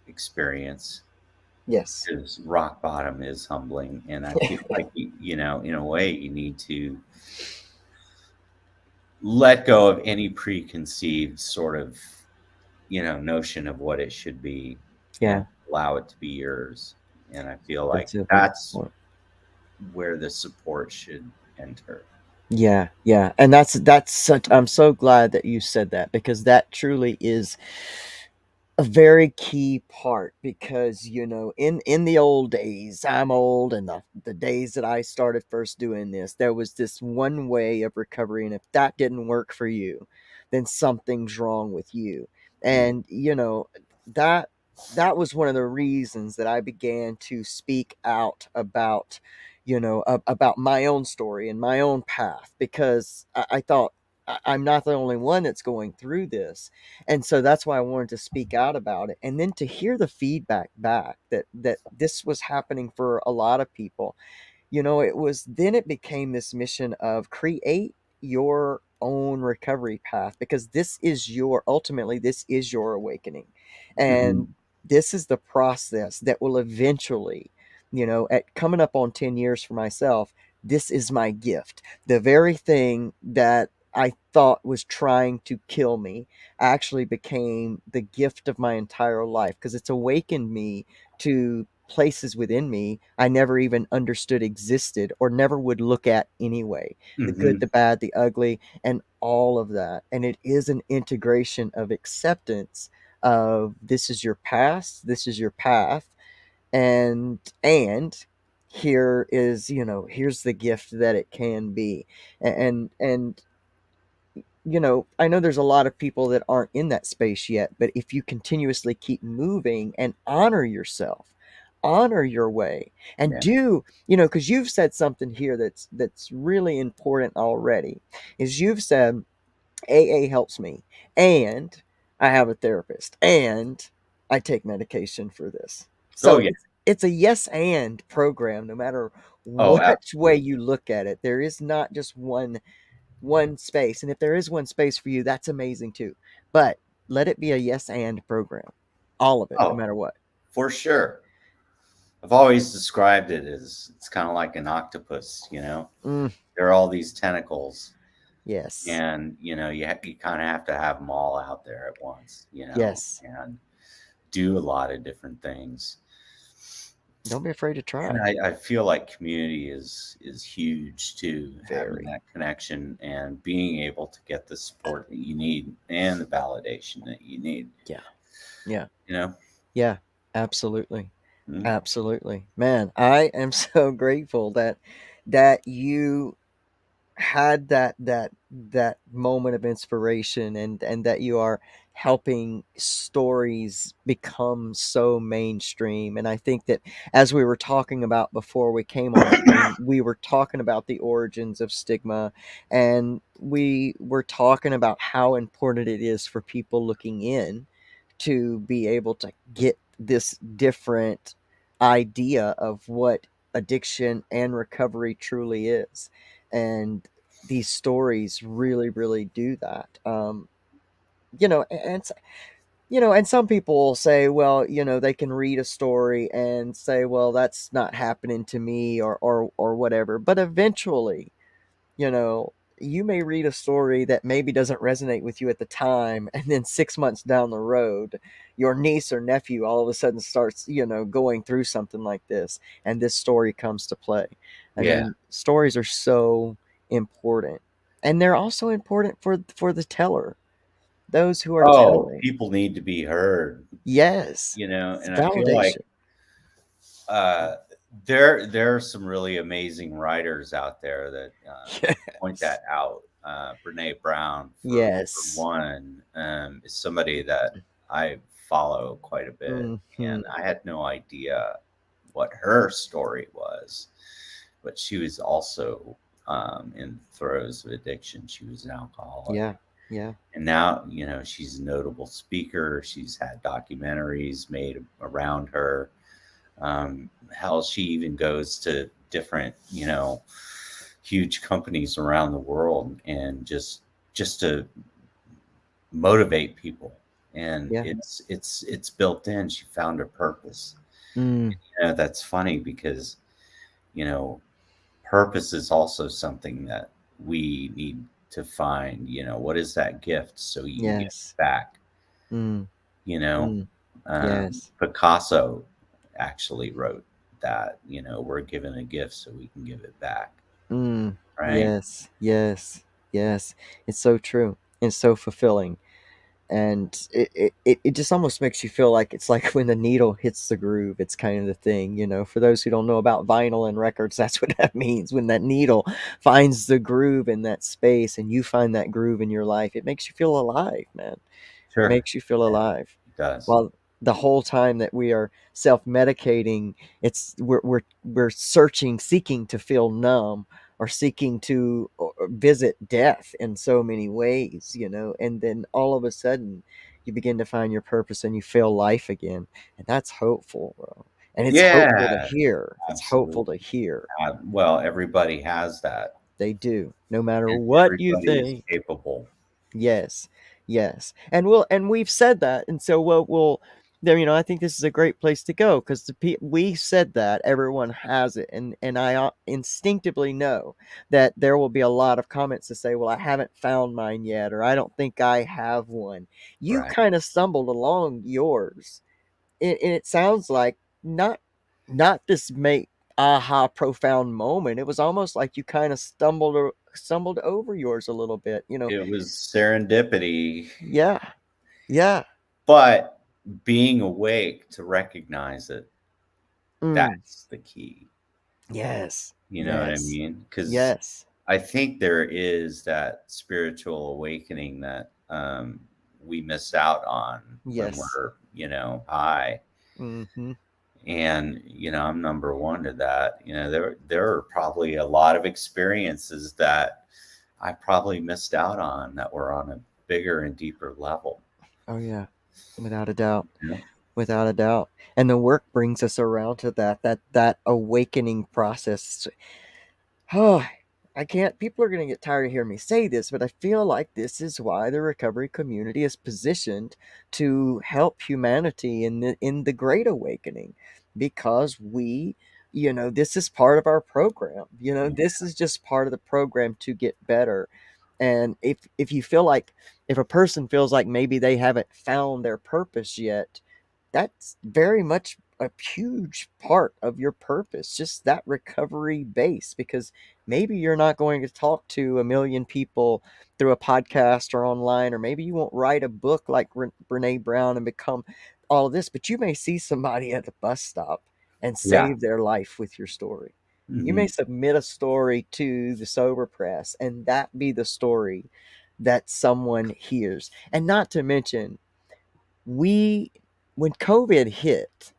B: experience
A: Yes.
B: because rock bottom is humbling. And I feel like, in a way, you need to let go of any preconceived sort of, notion of what it should be and
A: Yeah.
B: allow it to be yours. And I feel like
A: That's a big
B: that's
A: point.
B: where the support should enter.
A: Yeah. Yeah. And that's such. I'm so glad that you said that, because that truly is a very key part, because in the old days, I'm old, and the days that I started first doing this, there was this one way of recovery, and if that didn't work for you, then something's wrong with you.
B: Mm,
A: And that that was one of the reasons that I began to speak out about about my own story and my own path, because I thought, I'm not the only one that's going through this. And so that's why I wanted to speak out about it, and then to hear the feedback back that this was happening for a lot of people. It became this mission of create your own recovery path, because this is your awakening. And
B: mhm,
A: this is the process that will eventually, at coming up on 10 years for myself, this is my gift. The very thing that I thought was trying to kill me actually became the gift of my entire life, because it's awakened me to places within me I never even understood existed or never would look at anyway. The good,
B: mhm,
A: the bad, the ugly, and all of that. And it is an integration of acceptance of, this is your past, this is your path, and here's the gift that it can be. And I know there's a lot of people that aren't in that space yet, but if you continuously keep moving and honor yourself, honor your way and
B: Yeah.
A: do, because you've said something here that's really important already, is you've said AA helps me, and I have a therapist, and I take medication for this.
B: Oh,
A: So
B: yeah.
A: it's a yes and program no matter
B: Oh,
A: which way
B: absolutely.
A: you look at it. There is not just one space. And if there is one space for you, that's amazing too. But let it be a yes and program. All of it, no
B: Oh,
A: matter what.
B: for sure. I've always described it as it's kind of like an octopus, you know?
A: Mm,
B: There are all these tentacles,
A: yes.
B: and, you kind of have to have them all out there at once,
A: Yes.
B: and do a lot of different things.
A: Don't be afraid to
B: And
A: try.
B: I feel like community is huge too, having
A: Very.
B: that connection and being able to get the support that you need and the validation that you need,
A: Yeah. Yeah.
B: you know?
A: Yeah. Absolutely.
B: Mm.
A: Absolutely. Man, I am so grateful that you had that moment of inspiration, and that you are helping stories become so mainstream. And I think that, as we were talking about before we came on screen, we were talking about the origins of stigma, and we were talking about how important it is for people looking in to be able to get this different idea of what addiction and recovery truly is. And these stories really, really do that. And some people will say, well, they can read a story and say, well, that's not happening to me, or whatever. But eventually, you know, you may read a story that maybe doesn't resonate with you at the time, and then 6 months down the road, your niece or nephew all of a sudden starts, going through something like this, and this story comes to play. I
B: Yeah.
A: mean, stories are so important, and they're also important for the teller, those who are
B: Oh,
A: telling.
B: people need to be heard,
A: Yes, it's
B: and I feel like
A: validation.
B: uh, there are some really amazing writers out there that point
A: Yes,
B: that out. Brene Brown, for
A: yes.
B: one, is somebody that I follow quite a bit,
A: Hmm.
B: and I had no idea what her story was, but she was also in throes of addiction. She was an alcoholic.
A: Yeah, yeah,
B: And now, she's a notable speaker. She's had documentaries made around her. Hell, she even goes to different, huge companies around the world, and just to motivate people. And
A: yeah.
B: it's built in. She found her purpose.
A: Mm,
B: That's funny because, you know, purpose is also something that we need to find. What is that gift so you can give
A: yes.
B: it back?
A: Mm,
B: You know,
A: mm, yes.
B: Picasso actually wrote that, we're given a gift so we can give it back,
A: Mm,
B: right?
A: yes, yes, yes. It's so true. It's so fulfilling. And it just almost makes you feel like it's like when the needle hits the groove. It's kind of the thing, for those who don't know about vinyl and records, that's what that means. When that needle finds the groove in that space, and you find that groove in your life, it makes you feel alive, man. It
B: Sure.
A: makes you feel
B: Yeah,
A: alive.
B: it does.
A: Well, the whole time that we are self-medicating, we're seeking to feel numb, or seeking to visit death in so many ways, and then all of a sudden you begin to find your purpose and you feel life again. And that's hopeful, bro. And it's hopeful to
B: Yeah,
A: hear. It's hopeful to
B: absolutely.
A: hear.
B: Well, everybody has that,
A: They do, no matter
B: and
A: what you
B: everybody is
A: think.
B: capable.
A: Yes, yes, and we've said that, and so we'll there. I think this is a great place to go, because we said that everyone has it, and I instinctively know that there will be a lot of comments to say, "Well, I haven't found mine yet," or "I don't think I have one." You
B: Right.
A: kind of stumbled along yours, and it sounds like not this make aha profound moment. It was almost like you kind of stumbled over yours a little bit.
B: It was serendipity,
A: Yeah, yeah.
B: but being awake to recognize it,
A: Mm.
B: that's the key.
A: Yes,
B: You know what I
A: yes,
B: mean? Because
A: yes,
B: I think there is that spiritual awakening that we miss out on when
A: yes.
B: we're, high.
A: Mhm.
B: And I'm number one to that. There are probably a lot of experiences that I probably missed out on that were on a bigger and deeper level.
A: Oh yeah, without a doubt.
B: You know?
A: Without a doubt. And the work brings us around to that awakening process. Oh, I can't, people are going to get tired of hearing me say this, but I feel like this is why the recovery community is positioned to help humanity in the great awakening, because this is part of our program. This is just part of the program to get better. And if you feel like, if a person feels like maybe they haven't found their purpose yet, that's very much a huge part of your purpose, just that recovery base, because maybe you're not going to talk to a million people through a podcast or online, or maybe you won't write a book like Brene Brown and become all of this, but you may see somebody at the bus stop and
B: Yeah.
A: save their life with your story. You may
B: Hmm.
A: submit a story to the Sober Press, and that be the story that someone hears. And not to mention, we when COVID hit,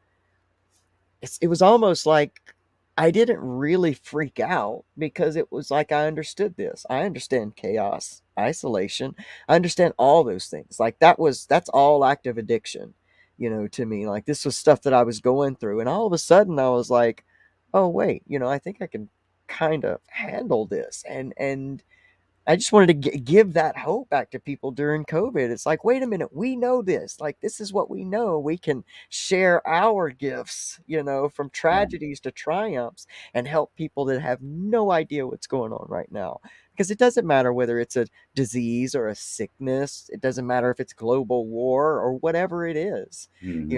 A: it was almost like I didn't really freak out, because it was like I understood this. I understand chaos, isolation. I understand all those things. Like that's all active addiction, to me. Like this was stuff that I was going through, and all of a sudden I was like, oh wait, I think I can kind of handle this. And I just wanted to give that hope back to people during COVID. It's like, wait a minute, we know this. Like, this is what we know. We can share our gifts, from
B: Yeah.
A: tragedies to triumphs, and help people that have no idea what's going on right now. Because it doesn't matter whether it's a disease or a sickness, it doesn't matter if it's global war or whatever it is.
B: Hmm.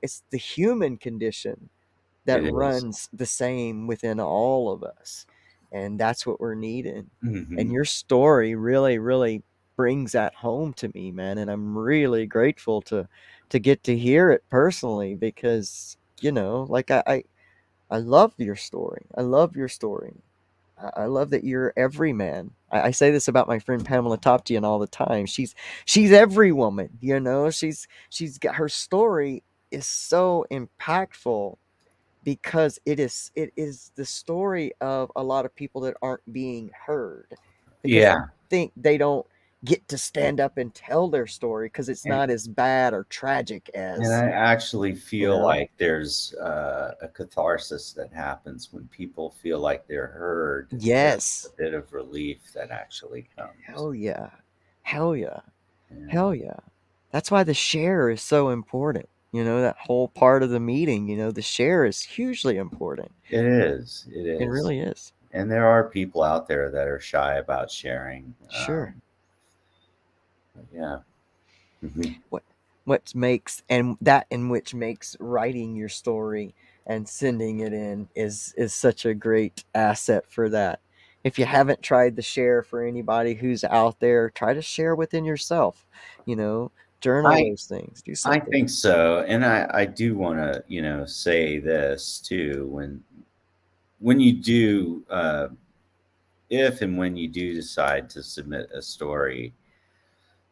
A: It's the human condition that
B: It is.
A: runs the same within all of us. And that's what we're needing. And
B: Hmm.
A: your story really, really brings that home to me, man. And I'm really grateful to get to hear it personally, because, like I love your story. I love your story. I love that you're every man. I say this about my friend Pamela Toptian all the time. She's every woman, she's got her story is so impactful, because it is the story of a lot of people that aren't being heard, because I
B: Yeah.
A: think they don't get to stand up and tell their story because it's
B: And,
A: not as bad or tragic
B: and
A: as
B: I actually
A: you
B: feel
A: know
B: like there's a catharsis that happens when people feel like they're heard. There's a
A: yes,
B: bit of relief that actually comes.
A: hell yeah, hell yeah,
B: Yeah.
A: hell yeah. That's why the share is so important. That whole part of the meeting, the share is hugely important.
B: It is. It
A: It
B: is.
A: really is.
B: And there are people out there that are shy about sharing.
A: Sure.
B: Yeah. Mhm.
A: what what makes, and that in which makes writing your story and sending it in is such a great asset for that. If you haven't tried to share, for anybody who's out there, try to share within yourself, you know journal
B: I
A: those things, do
B: I
A: something.
B: think so, and I do want to say this too when you do if and when you do decide to submit a story,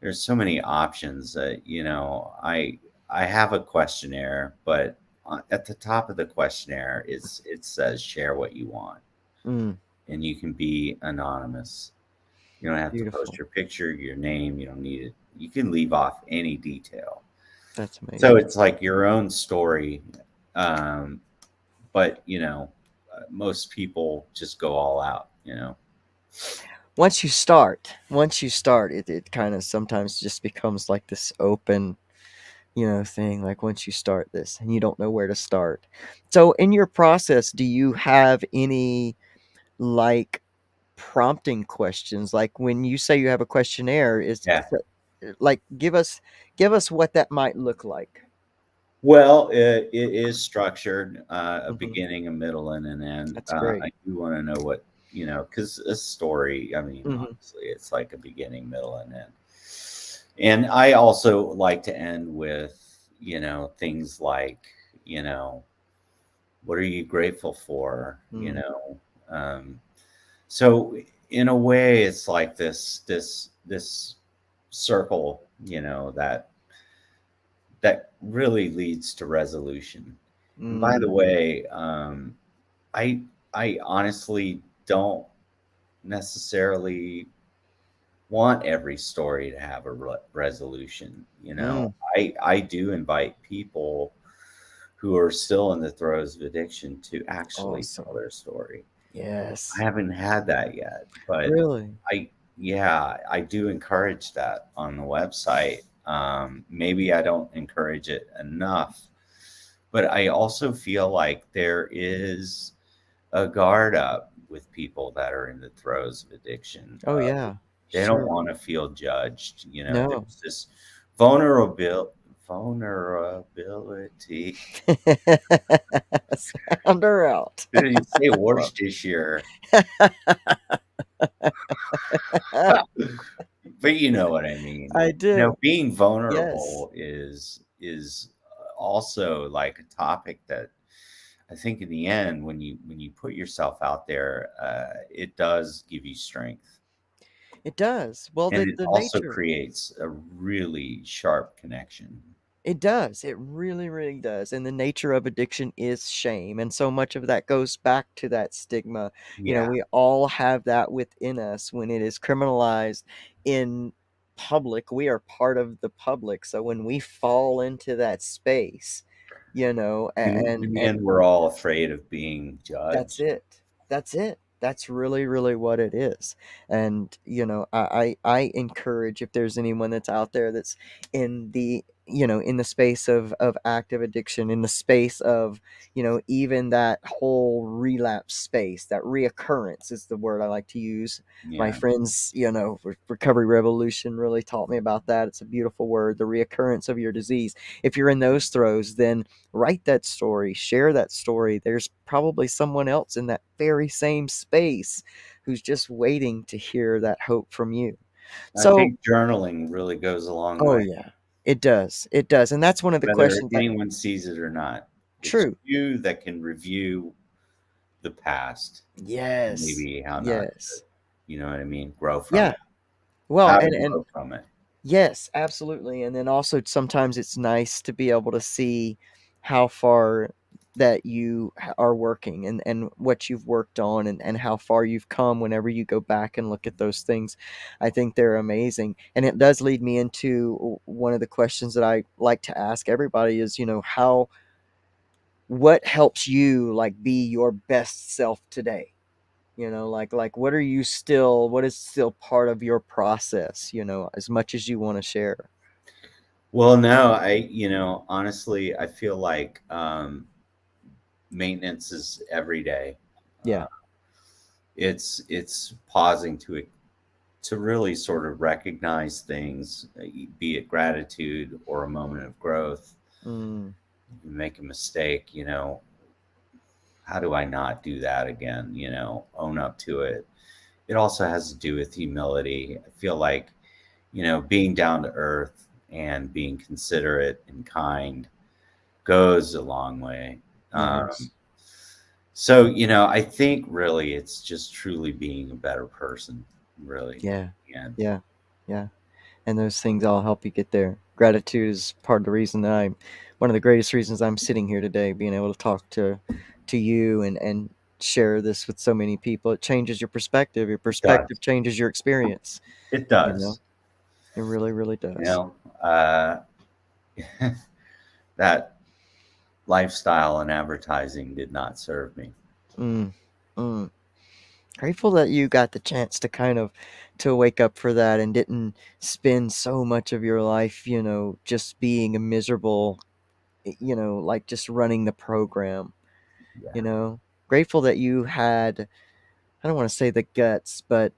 B: there's so many options that I have a questionnaire, but at the top of the questionnaire it says share what you want,
A: Mm,
B: and you can be anonymous. You don't have to post
A: beautiful.
B: your picture, your name. You don't need it. You can leave off any detail.
A: That's
B: So
A: amazing.
B: it's like your own story. Um, but most people just go all out.
A: Once you start it kind of sometimes just becomes like this open, thing. Like, once you start this and you don't know where to start. So in your process, do you have any, like, prompting questions? Like, when you say you have a questionnaire,
B: Yeah.
A: like, give us what that might look like.
B: Well, it is structured, a
A: Hmm.
B: beginning, a middle, and an end.
A: That's great.
B: I do want to know what, because a story, I mean,
A: Hmm.
B: honestly, it's like a beginning, middle, and end. And I also like to end with, things like, you know, what are you grateful for?
A: Mm.
B: Um, so in a way, it's like this circle, that really leads to resolution. And by the
A: Mm.
B: way, I I honestly don't necessarily want every story to have a resolution. You know,
A: Mm.
B: I do invite people who are still in the throes of addiction to actually tell
A: Awesome.
B: their story. I
A: Yes.
B: haven't had that yet, but
A: Really?
B: I yeah, I do encourage that on the website. Maybe I don't encourage it enough, but I also feel like there is a guard up with people that are in the throes of addiction.
A: Oh, yeah.
B: They don't
A: Sure.
B: want to feel judged. You know,
A: No.
B: there's this vulnerability.
A: Sound her out.
B: Didn't say Worcestershire, but you know what I mean.
A: I
B: You know,
A: do.
B: being
A: Yes.
B: vulnerable is also like a topic that I think in the end, when you put yourself out there, it does give you strength,
A: It does. Well,
B: and it
A: the
B: also
A: nature.
B: creates a really sharp connection.
A: It does. It really, really does. And the nature of addiction is shame. And so much of that goes back to that stigma. You know,
B: Yeah,
A: we all have that within us when it is criminalized in public. We are part of the public. So when we fall into that space, you know,
B: in the end, we're all afraid of being
A: that's
B: judged.
A: it. That's it. That's really, really what it is. And, you know, I encourage if there's anyone that's out there that's in the, you know, in the space of active addiction, in the space of, you know, even that whole relapse space, that reoccurrence is the word I like to use. My
B: Yeah,
A: friends, you know, Recovery Revolution really taught me about that. It's a beautiful word, the reoccurrence of your disease. If you're in those throes, then write that story, share that story. There's probably someone else in that very same space who's just waiting to hear that hope from you.
B: I
A: So,
B: think journaling really goes a long
A: oh
B: way,
A: yeah, it does. It does. And that's one of the
B: whether
A: questions that
B: anyone sees it or not. It's
A: true.
B: you that can review the past,
A: Yes.
B: maybe how not to,
A: Yes.
B: you know what I mean, grow from
A: Yeah.
B: it,
A: Well,
B: how to
A: and
B: grow from it.
A: yes, absolutely. And then also sometimes it's nice to be able to see how far that you are working and what you've worked on and how far you've come whenever you go back and look at those things. I think they're amazing. And it does lead me into one of the questions that I like to ask everybody is, you know, how what helps you like be your best self today? You know, like what is still part of your process, you know, as much as you want to share.
B: Well, no, honestly, I feel like maintenance is every day.
A: Yeah.
B: It's pausing to really sort of recognize things, be it gratitude or a moment of growth.
A: Mm,
B: You make a mistake, how do I not do that again? Own up to it. It also has to do with humility. I feel like, being down to earth and being considerate and kind goes a long way. Um,
A: nice.
B: so, I think really it's just truly being a better person, really.
A: Yeah.
B: And
A: Yeah. Yeah. And those things all help you get there. Gratitude is part of the reason that I'm one of the greatest reasons I'm sitting here today, being able to talk to you and share this with so many people. It changes your perspective. Your
B: it does.
A: perspective changes your experience.
B: It
A: You know,
B: does.
A: it really, really
B: You
A: does.
B: know, uh, that lifestyle and advertising did not serve me.
A: Mm, mm. Grateful that you got the chance to kind of to wake up for that and didn't spend so much of your life, you know, just being a miserable, you know, like just running the program, you
B: Yeah.
A: know. Grateful that you had, I don't want to say the guts, but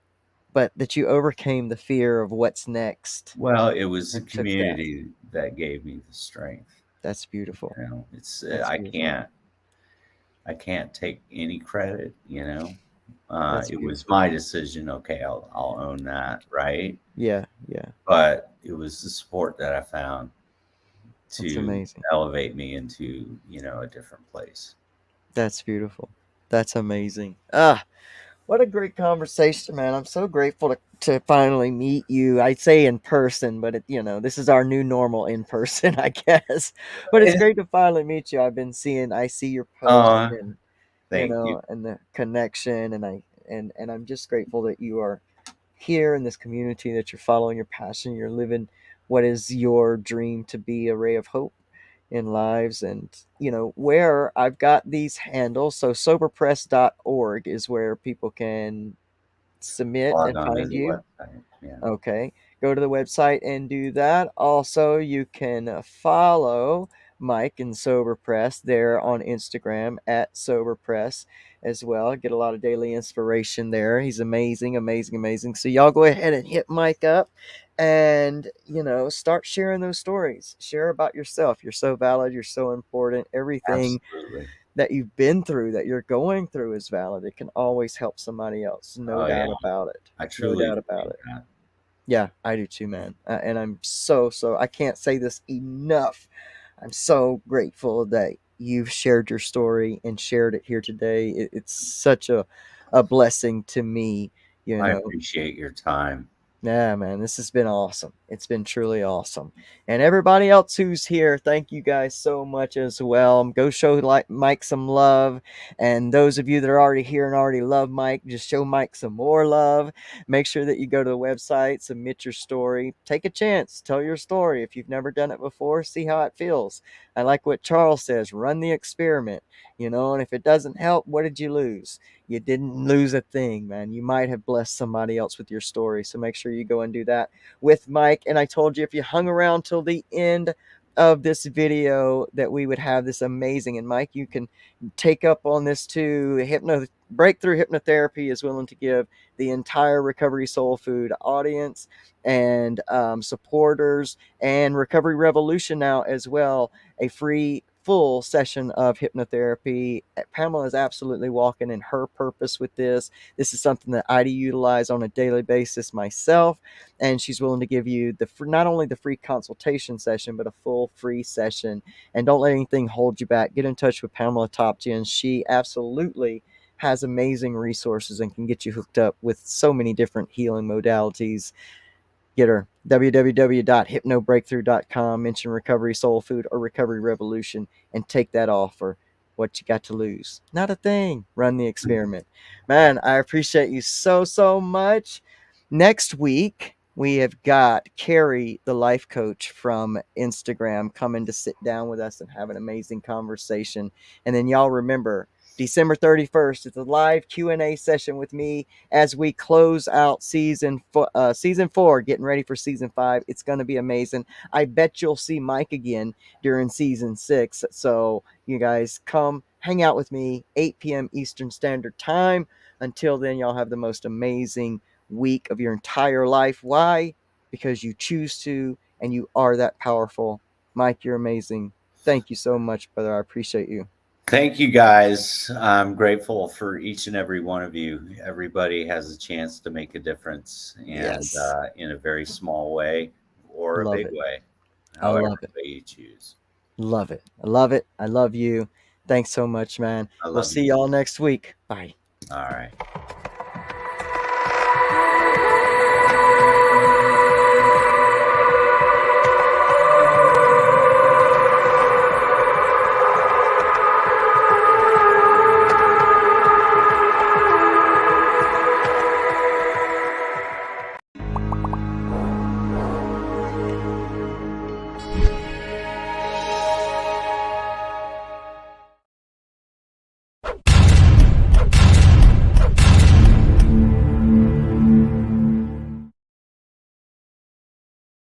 A: that you overcame the fear of what's next
B: Well, it was the
A: and took that.
B: community that gave me the strength.
A: That's beautiful.
B: It's
A: That's
B: I
A: beautiful.
B: can't take any credit.
A: That's
B: It was
A: beautiful.
B: my decision. Okay, I'll own that, right?
A: Yeah, yeah.
B: But it was the support that I found
A: That's
B: to
A: amazing.
B: elevate me into a different place.
A: That's beautiful. That's amazing. Ah, What a great conversation, man. I'm so grateful to finally meet you. I'd say in person, but this is our new normal in person, I guess. But it's
B: Eh,
A: great to finally meet you. I see your posts
B: Oh,
A: and
B: thank you.
A: and the connection, and I'm just grateful that you are here in this community, that you're following your passion, you're living what is your dream to be a ray of hope in lives. And where I've got these handles, so soberpress.org is where people can submit
B: Log
A: and
B: on to
A: find
B: the
A: you.
B: website. Yeah.
A: Okay. Go to the website and do that. Also, you can follow Mike and Sober Press there on Instagram at Sober Press as well. Get a lot of daily inspiration there. He's amazing, amazing, amazing. So, y'all go ahead and hit Mike up and, start sharing those stories. Share about yourself. You're so valid. You're so important. Everything
B: Absolutely.
A: that you've been through, that you're going through is valid. It can always help somebody else. No
B: Oh yeah.
A: doubt about it.
B: I
A: No
B: truly
A: doubt about
B: believe
A: it.
B: that.
A: Yeah, I do too, man. And I'm so, I can't say this enough. I'm so grateful that you've shared your story and shared it here today. It's such a blessing to me, you
B: I
A: know.
B: appreciate your time.
A: Yeah, man, this has been awesome. It's been truly awesome. And everybody else who's here, thank you guys so much as well. Go show Mike some love. And those of you that are already here and already love Mike, just show Mike some more love. Make sure that you go to the website, submit your story, take a chance, tell your story. If you've never done it before, see how it feels. I like what Charles says, run the experiment, and if it doesn't help, what did you lose? You didn't lose a thing, man. You might have blessed somebody else with your story. So make sure you go and do that with Mike. And I told you, if you hung around till the end of this video, that we would have this amazing. And Mike, you can take up on this too. Breakthrough Hypnotherapy is willing to give the entire Recovery Soul Food audience and supporters, and Recovery Revolution now as well, a free full session of hypnotherapy. Pamela is absolutely walking in her purpose with this. This is something that I utilize on a daily basis myself, and she's willing to give you not only the free consultation session, but a full free session. And don't let anything hold you back. Get in touch with Pamela Topjian. She absolutely has amazing resources and can get you hooked up with so many different healing modalities. Get her www.hypnobreakthrough.com, mention Recovery Soul Food or Recovery Revolution, and take that offer. What you got to lose? Not a thing. Run the experiment. Man, I appreciate you so much. Next week, we have got Carrie, the life coach from Instagram, coming to sit down with us and have an amazing conversation. And then y'all remember, December 31st, it's a live Q&A session with me as we close out season 4, getting ready for season 5. It's going to be amazing. I bet you'll see Mike again during season 6. So you guys come hang out with me, 8 p.m. Eastern Standard Time. Until then, y'all have the most amazing week of your entire life. Why? Because you choose to, and you are that powerful. Mike, you're amazing. Thank you so much, brother. I appreciate you.
B: Thank you guys. I'm grateful for each and every one of you. Everybody has a chance to make a difference, and
A: Yes.
B: in a very small way or a
A: Love
B: big
A: it.
B: way,
A: I
B: however
A: love it.
B: way you choose.
A: Love it. I love it. I love you. Thanks so much, man.
B: I
A: We'll
B: love
A: see
B: you.
A: y'all next week. Bye.
B: All right.